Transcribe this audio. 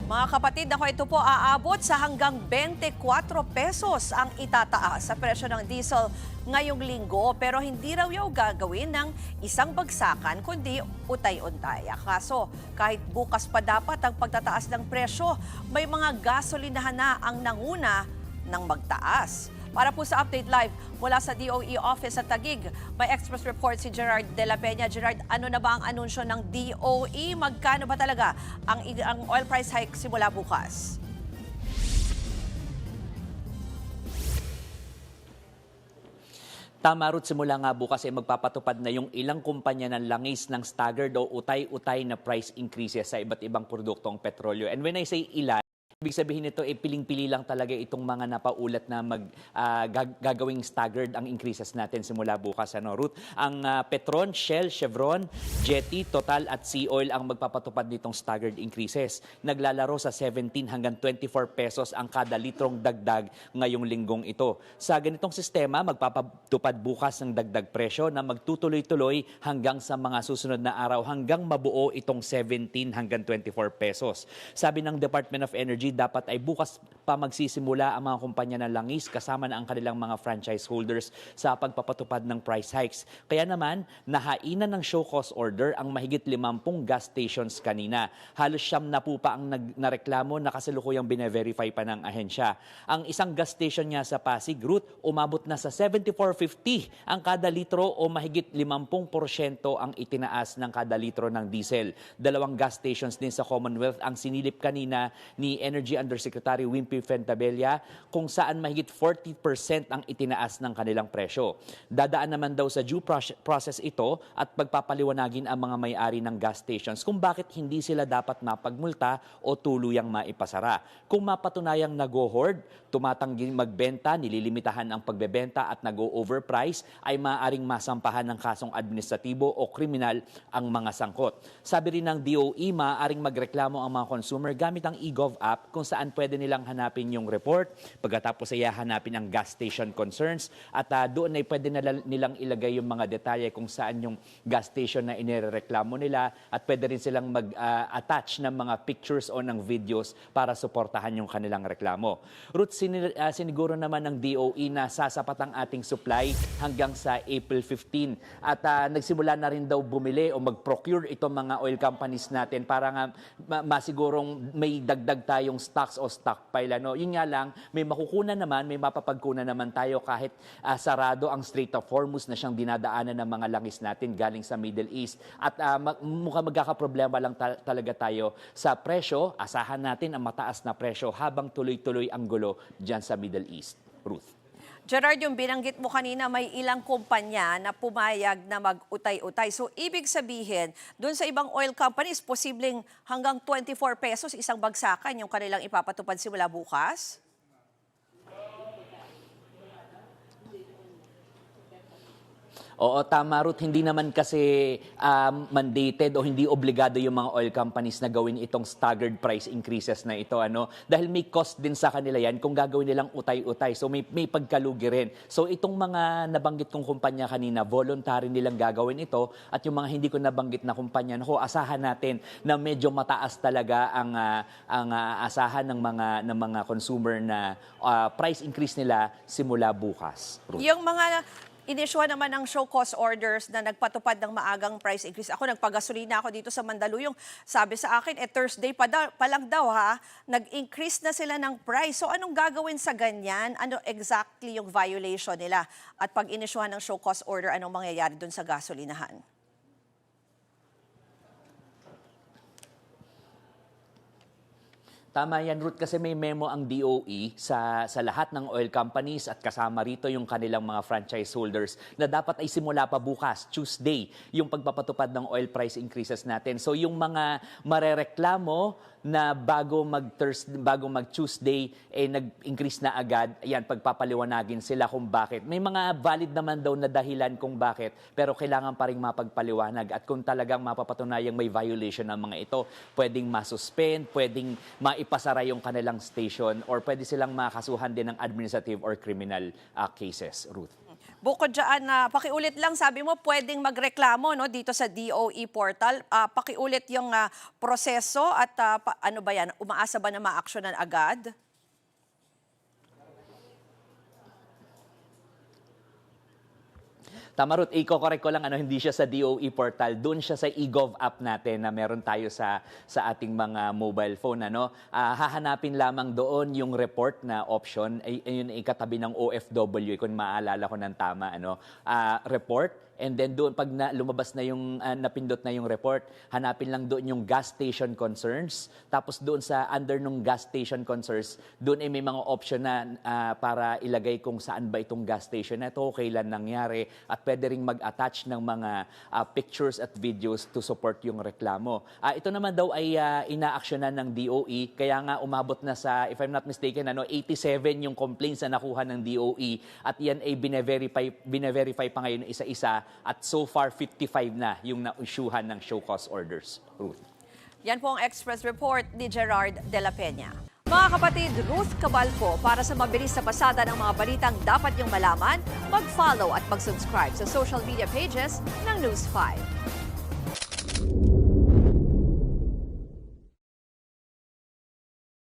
Mga kapatid, ako ito po aabot sa hanggang 24 pesos ang itataas sa presyo ng diesel ngayong linggo. Pero hindi raw yaw gagawin ng isang bagsakan kundi utay-untay. Kaso kahit bukas pa dapat ang pagtataas ng presyo, may mga gasolinahan na ang nanguna ng magtaas. Para po sa Update Live mula sa DOE Office sa Taguig, may Express Report si Gerard de la Peña. Gerard, ano na ba ang anunsyo ng DOE? Magkano ba talaga ang oil price hike simula bukas? Tama, Ruth, simula nga bukas ay magpapatupad na yung ilang kumpanya ng langis ng staggered o utay-utay na price increases sa iba't ibang produktong petrolyo. And when I say ilan, ibig sabihin nito, piling-pili lang talaga itong mga napaulat na gagawing staggered ang increases natin simula bukas. Ruth, ang Petron, Shell, Chevron, Jetty, Total at Sea Oil ang magpapatupad nitong staggered increases. Naglalaro sa 17 hanggang 24 pesos ang kada litrong dagdag ngayong linggong ito. Sa ganitong sistema, magpapatupad bukas ng dagdag presyo na magtutuloy-tuloy hanggang sa mga susunod na araw hanggang mabuo itong 17 hanggang 24 pesos. Sabi ng Department of Energy, dapat ay bukas pa magsisimula ang mga kumpanya ng langis kasama na ang kanilang mga franchise holders sa pagpapatupad ng price hikes. Kaya naman, nahainan ng show cause order ang mahigit 50 gas stations kanina. Halos siyam na po pa ang nareklamo na kasalukuyang bine-verify pa ng ahensya. Ang isang gas station niya sa Pasig, Ruth, umabot na sa 74.50 ang kada litro o mahigit 50% ang itinaas ng kada litro ng diesel. Dalawang gas stations din sa Commonwealth ang sinilip kanina ni Energy Undersecretary Wimpy Fentabella kung saan mahigit 40% ang itinaas ng kanilang presyo. Dadaan naman daw sa due process ito at pagpapaliwanagin ang mga may-ari ng gas stations kung bakit hindi sila dapat mapagmulta o tuluyang maipasara. Kung mapatunayang nag-hoard, tumatanggi magbenta, nililimitahan ang pagbebenta at nag-overprice, ay maaaring masampahan ng kasong administratibo o kriminal ang mga sangkot. Sabi rin ng DOE, maaaring magreklamo ang mga consumer gamit ang eGov app kung saan pwede nilang hanapin yung report. Pagkatapos ay hanapin ang gas station concerns at doon ay pwede nilang ilagay yung mga detalye kung saan yung gas station na inireklamo nila at pwede rin silang mag-attach ng mga pictures o ng videos para suportahan yung kanilang reklamo. Ruth, siniguro naman ng DOE na sasapat ang ating supply hanggang sa April 15 at nagsimula na rin daw bumili o mag-procure itong mga oil companies natin para nga masigurong may dagdag tayong stocks o stockpile. Yun nga lang, may makukunan naman, may mapapagkunan naman tayo kahit sarado ang Strait of Hormuz na siyang dinadaanan ng mga langis natin galing sa Middle East. At mukhang magkakaproblema lang talaga tayo sa presyo. Asahan natin ang mataas na presyo habang tuloy-tuloy ang gulo dyan sa Middle East. Ruth. Gerard, yung binanggit mo kanina, may ilang kumpanya na pumayag na mag-utay-utay. So, ibig sabihin, doon sa ibang oil companies, posibleng hanggang 24 pesos isang bagsakan yung kanilang ipapatupad simula bukas? Oo, tama, Ruth. Hindi naman kasi mandated o hindi obligado yung mga oil companies na gawin itong staggered price increases na ito. Dahil may cost din sa kanila yan kung gagawin nilang utay-utay. So may pagkalugi rin. So itong mga nabanggit kong kumpanya kanina, voluntary nilang gagawin ito. At yung mga hindi ko nabanggit na kumpanya, asahan natin na medyo mataas talaga ang asahan ng mga consumer na price increase nila simula bukas, Ruth. Yung mga inisyuhan naman ng show cause orders na nagpatupad ng maagang price increase. Ako, nagpagasolina ako dito sa Mandaluyong. Sabi sa akin, Thursday pa lang daw nag-increase na sila ng price. So anong gagawin sa ganyan? Ano exactly yung violation nila? At pag inisyuhan ng show cause order, anong mangyayari dun sa gasolinahan? Tama yan, Ruth, kasi may memo ang DOE sa lahat ng oil companies at kasama rito yung kanilang mga franchise holders na dapat ay simula pa bukas, Tuesday, yung pagpapatupad ng oil price increases natin. So yung mga marereklamo na bago mag-Tuesday, nag-increase na agad, yan, pagpapaliwanagin sila kung bakit. May mga valid naman daw na dahilan kung bakit, pero kailangan pa rin mapagpaliwanag. At kung talagang mapapatunayang may violation ng mga ito, pwedeng masuspend, pwedeng maipasara yung kanilang station, or pwede silang makasuhan din ng administrative or criminal cases, Ruth. bukod dyan, pakiulit lang, sabi mo pwedeng magreklamo no, dito sa DOE portal. Pakiulit yung proseso at ano ba yan, umaasa ba na ma-actionan agad? Tama, Ruth, i-correct ko lang, hindi siya sa DOE portal, doon siya sa eGov app natin na meron tayo sa ating mga mobile phone. Hahanapin lamang doon yung report na option, ayun ay katabi ng OFW, kung maaalala ko ng tama. Report. And then doon, pag lumabas na yung, napindot na yung report, hanapin lang doon yung gas station concerns. Tapos doon sa under nung gas station concerns, doon ay may mga option na para ilagay kung saan ba itong gas station na ito, kailan nangyari, at pwede ring mag-attach ng mga pictures at videos to support yung reklamo. Ito naman daw ay inaaksyonan ng DOE, kaya nga umabot na sa, if I'm not mistaken, 87 yung complaints na nakuha ng DOE, at yan ay bine-verify pa ngayon isa-isa. At so far, 55 na yung na-issuehan ng show cause orders. Ruth. Yan po ang Express Report ni Gerard de la Peña. Mga kapatid, Ruth Cabalco, para sa mabilis na pasada ng mga balitang dapat niyong malaman, mag-follow at mag-subscribe sa social media pages ng News 5.